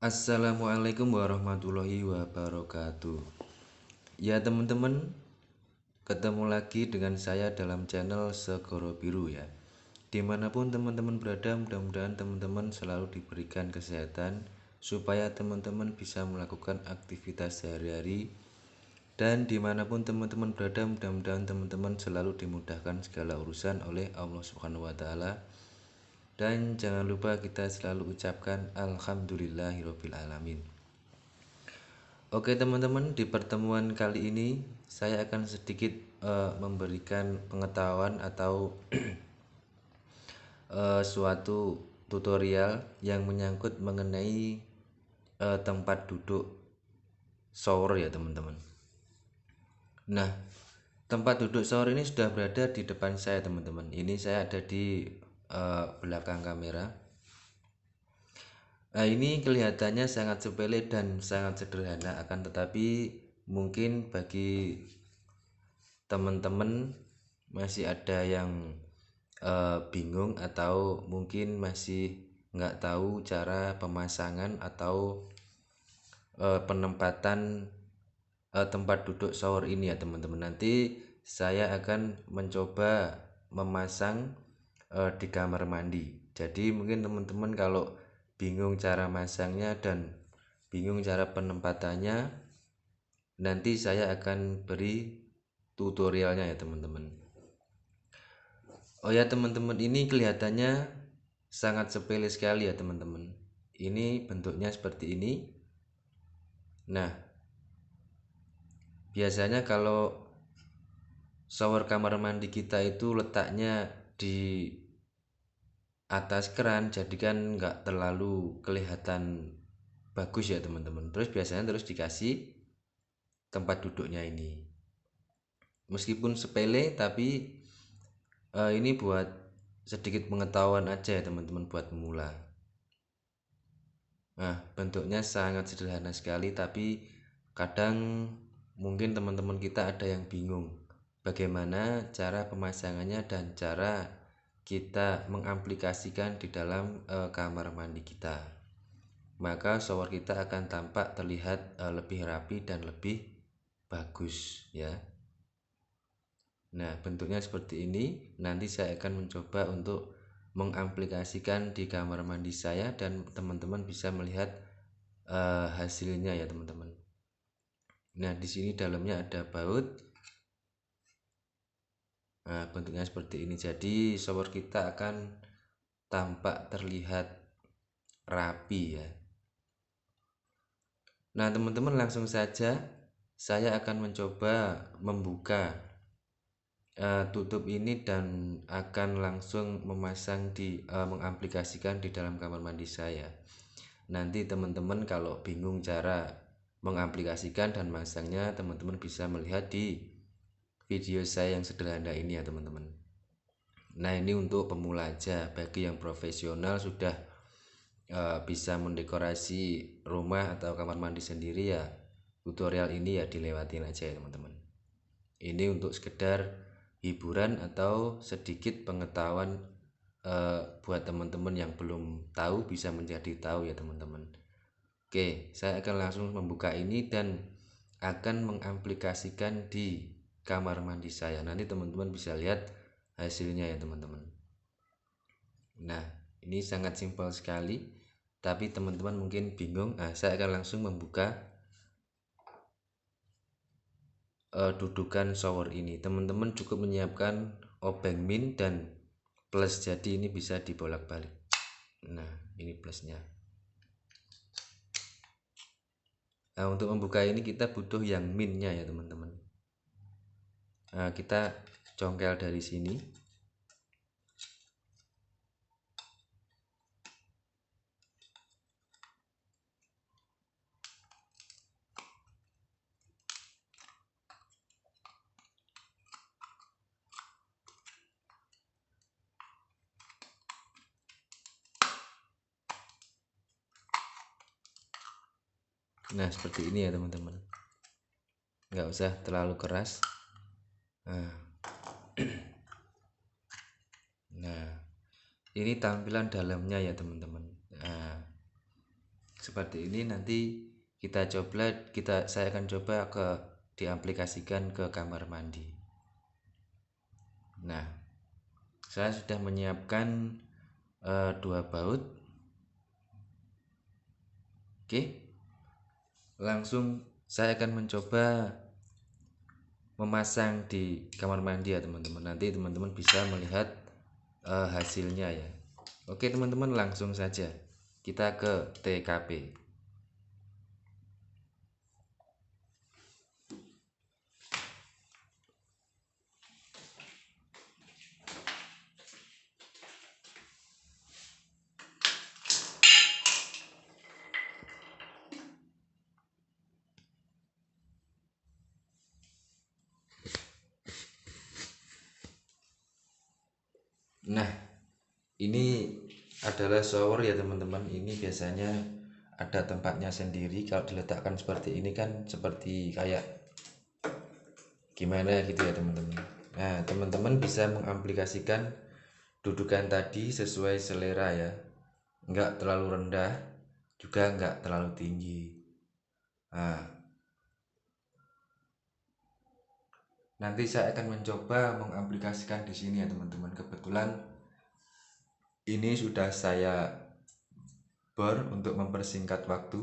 Assalamualaikum warahmatullahi wabarakatuh. Ya teman-teman, ketemu lagi dengan saya dalam channel Segoro Biru ya. Dimanapun teman-teman berada, mudah-mudahan teman-teman selalu diberikan kesehatan supaya teman-teman bisa melakukan aktivitas sehari-hari. Dan dimanapun teman-teman berada, mudah-mudahan teman-teman selalu dimudahkan segala urusan oleh Allah Subhanahu wa Ta'ala. Dan jangan lupa kita selalu ucapkan Alhamdulillahirobbil alamin. Oke teman-teman, di pertemuan kali ini saya akan sedikit memberikan pengetahuan atau suatu tutorial yang menyangkut mengenai tempat duduk shower ya teman-teman. Nah, tempat duduk shower ini sudah berada di depan saya teman-teman. Ini saya ada di belakang kamera. Nah, ini kelihatannya sangat sepele dan sangat sederhana, akan tetapi mungkin bagi teman-teman masih ada yang bingung atau mungkin masih nggak tahu cara pemasangan atau penempatan tempat duduk shower ini ya teman-teman. Nanti saya akan mencoba memasang di kamar mandi. Jadi mungkin teman-teman kalau bingung cara masangnya dan bingung cara penempatannya, nanti saya akan beri tutorialnya ya teman-teman. Oh ya teman-teman, ini kelihatannya sangat sepele sekali ya teman-teman. Ini bentuknya seperti ini. Nah, biasanya kalau shower kamar mandi kita itu letaknya di atas keran, jadi kan nggak terlalu kelihatan bagus ya teman-teman. Terus biasanya terus dikasih tempat duduknya ini. Meskipun sepele tapi ini buat sedikit pengetahuan aja ya teman-teman, buat pemula. Nah, bentuknya sangat sederhana sekali, tapi kadang mungkin teman-teman kita ada yang bingung bagaimana cara pemasangannya dan cara kita mengaplikasikan di dalam kamar mandi kita. Maka shower kita akan tampak terlihat lebih rapi dan lebih bagus ya. Nah, bentuknya seperti ini. Nanti saya akan mencoba untuk mengaplikasikan di kamar mandi saya dan teman-teman bisa melihat hasilnya ya teman-teman. Nah, di sini dalamnya ada baut. Nah, bentuknya seperti ini. Jadi shower kita akan tampak terlihat rapi ya. Nah, teman-teman langsung saja saya akan mencoba membuka tutup ini dan akan langsung memasang di mengaplikasikan di dalam kamar mandi saya. Nanti teman-teman kalau bingung cara mengaplikasikan dan masangnya, teman-teman bisa melihat di video saya yang sederhana ini ya teman-teman. Nah, ini untuk pemula aja. Bagi yang profesional sudah bisa mendekorasi rumah atau kamar mandi sendiri ya, tutorial ini ya dilewatin aja ya teman-teman. Ini untuk sekedar hiburan atau sedikit pengetahuan buat teman-teman yang belum tahu bisa menjadi tahu ya teman-teman. Oke, saya akan langsung membuka ini dan akan mengaplikasikan di kamar mandi saya. Nanti teman-teman bisa lihat hasilnya ya teman-teman. Nah, ini sangat simpel sekali, tapi teman-teman mungkin bingung. Saya akan langsung membuka dudukan shower ini. Teman-teman cukup menyiapkan obeng min dan plus, jadi ini bisa dibolak-balik. Nah, ini plusnya. Nah, untuk membuka ini kita butuh yang minnya ya teman-teman. Nah, kita congkel dari sini. Nah, seperti ini ya teman-teman. Nggak usah terlalu keras. Nah, ini tampilan dalamnya ya teman-teman. Nah, seperti ini. Nanti saya akan coba diaplikasikan ke kamar mandi. Nah, saya sudah menyiapkan 2 baut. Oke, langsung saya akan mencoba memasang di kamar mandi ya teman-teman. Nanti teman-teman bisa melihat hasilnya ya. Oke teman-teman, langsung saja kita ke TKP. Nah, ini adalah shower ya teman-teman. Ini biasanya ada tempatnya sendiri. Kalau diletakkan seperti ini kan seperti kayak gimana gitu ya teman-teman. Nah, teman-teman bisa mengaplikasikan dudukan tadi sesuai selera ya. Enggak terlalu rendah, juga enggak terlalu tinggi. Nah, nanti saya akan mencoba mengaplikasikan di sini ya teman-teman. Kebetulan ini sudah saya bor untuk mempersingkat waktu.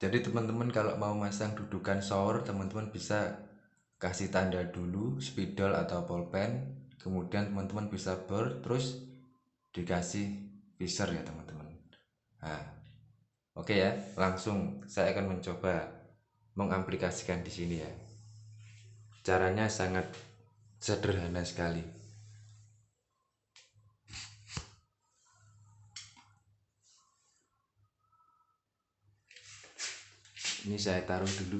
Jadi teman-teman kalau mau masang dudukan shower, teman-teman bisa kasih tanda dulu spidol atau pulpen, kemudian teman-teman bisa bor, terus dikasih visor ya teman-teman. Nah, oke ya, langsung saya akan mencoba mengaplikasikan di sini ya. Caranya sangat sederhana sekali. Ini saya taruh dulu.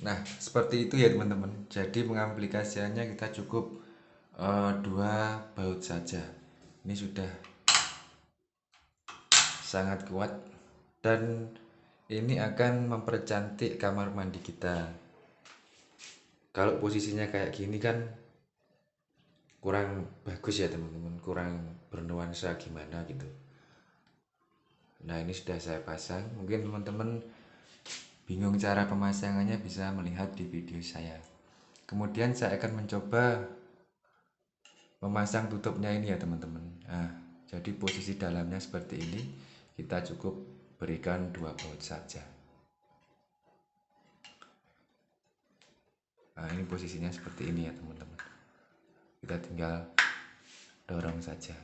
Nah, seperti itu ya teman-teman. Jadi pengaplikasiannya kita cukup 2 baut saja. Ini sudah sangat kuat dan ini akan mempercantik kamar mandi kita. Kalau posisinya kayak gini kan kurang bagus ya teman-teman, kurang bernuansa gimana gitu. Nah, ini sudah saya pasang. Mungkin teman-teman bingung cara pemasangannya, bisa melihat di video saya. Kemudian saya akan mencoba memasang tutupnya ini ya teman-teman. Nah, jadi posisi dalamnya seperti ini. Kita cukup berikan 2 baut saja. Nah, ini posisinya seperti ini ya teman-teman. Kita tinggal dorong saja.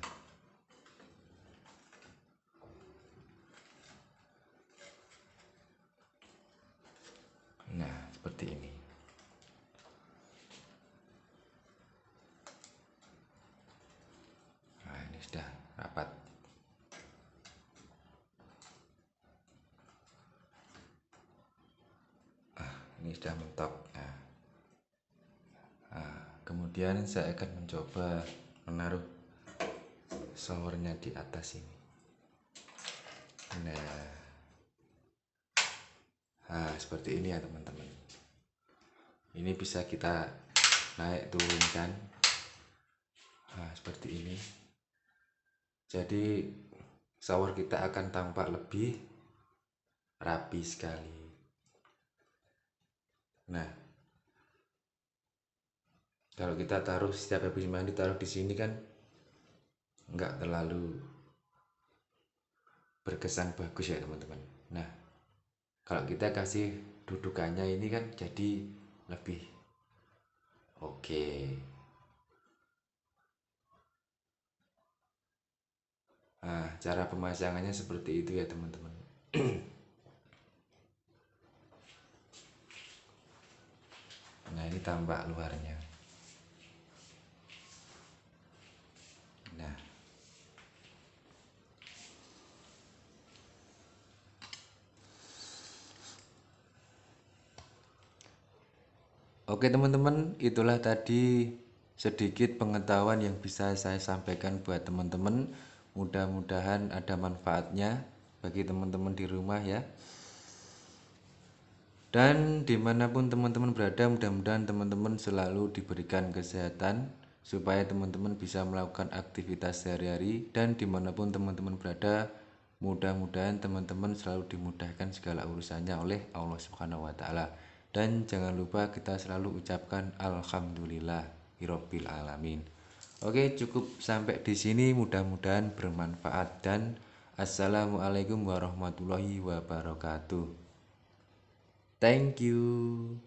Nah, seperti ini. ini sudah mentok. Kemudian saya akan mencoba menaruh showernya di atas ini. Nah, seperti ini ya teman-teman. Ini bisa kita naik turunkan. Nah, seperti ini. Jadi shower kita akan tampak lebih rapi sekali. Nah, kalau kita taruh setiap habis mandi taruh di sini kan nggak terlalu berkesan bagus ya teman-teman. Nah, kalau kita kasih dudukannya ini kan jadi lebih oke. Nah, cara pemasangannya seperti itu ya teman-teman. Nah, ini tampak luarnya. Nah, oke teman-teman, itulah tadi sedikit pengetahuan yang bisa saya sampaikan buat teman-teman. Mudah-mudahan ada manfaatnya bagi teman-teman di rumah ya. Dan dimanapun teman-teman berada, mudah-mudahan teman-teman selalu diberikan kesehatan supaya teman-teman bisa melakukan aktivitas sehari-hari. Dan dimanapun teman-teman berada, mudah-mudahan teman-teman selalu dimudahkan segala urusannya oleh Allah Subhanahu wa Ta'ala. Dan jangan lupa kita selalu ucapkan alhamdulillahirabbil alamin. Oke, cukup sampai di sini, mudah-mudahan bermanfaat dan assalamualaikum warahmatullahi wabarakatuh. Thank you.